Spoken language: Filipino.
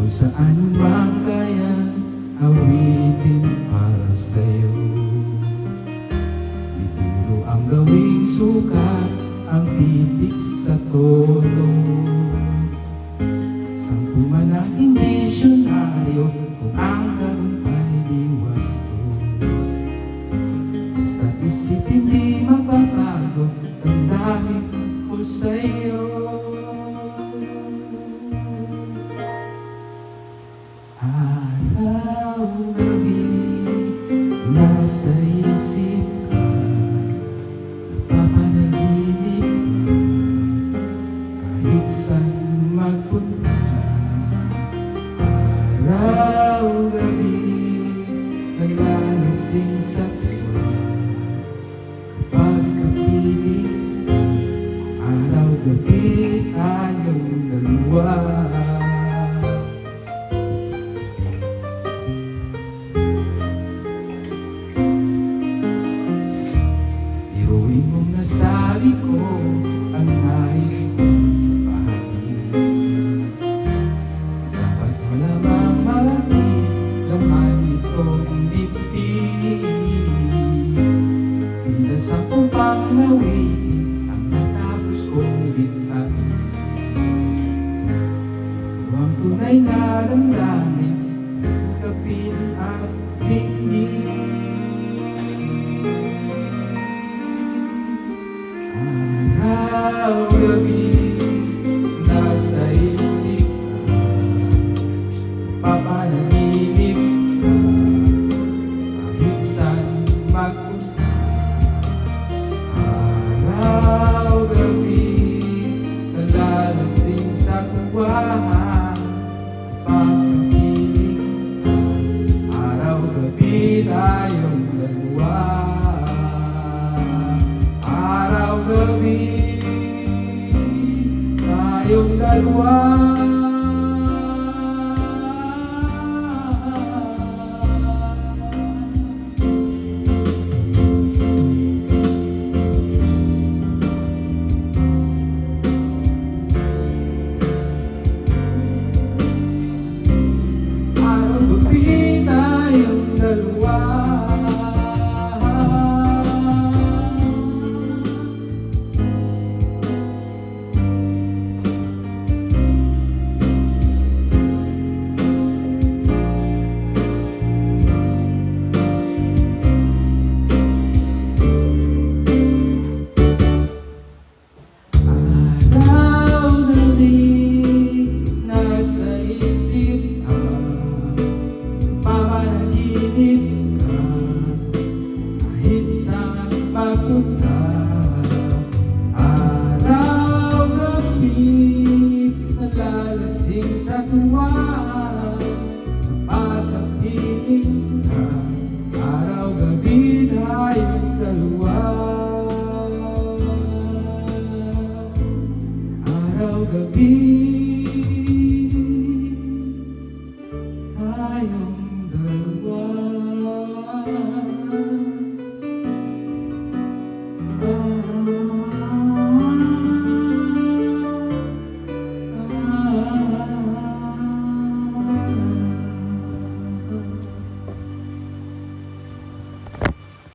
Kung saan man kaya awitin para sa'yo. Ituro ang gawing sukat, ang titik sa tono. Sampu man ang indisyonaryo, kung ang ganun ay di wasto. Basta't isipin di magbabago, tandaan ko sa'yo. Araw-gabi nasa isip ka, napapanaginip ka, kahit saan magpunta. Araw-gabi naglalasing sa tuwa, kapag kapiling ka, araw-gabi tayong dalawa. Iruin mong nasabi ko ang nais kong bahagi. Dapat malamang marami laman itong dibdib. Tila sa kumpang nawitin ang natapos kong lithain. Ito ang tunay na damdamin, kapil at tingin. Araw-gabi nasa isip ka, papanaginip ka, kahit saan magpunta. Araw-gabi nalalasing sa tuwahan, pagkapiling ka, araw-gabi tayong dalawa. Araw-gabi tayong dalawa.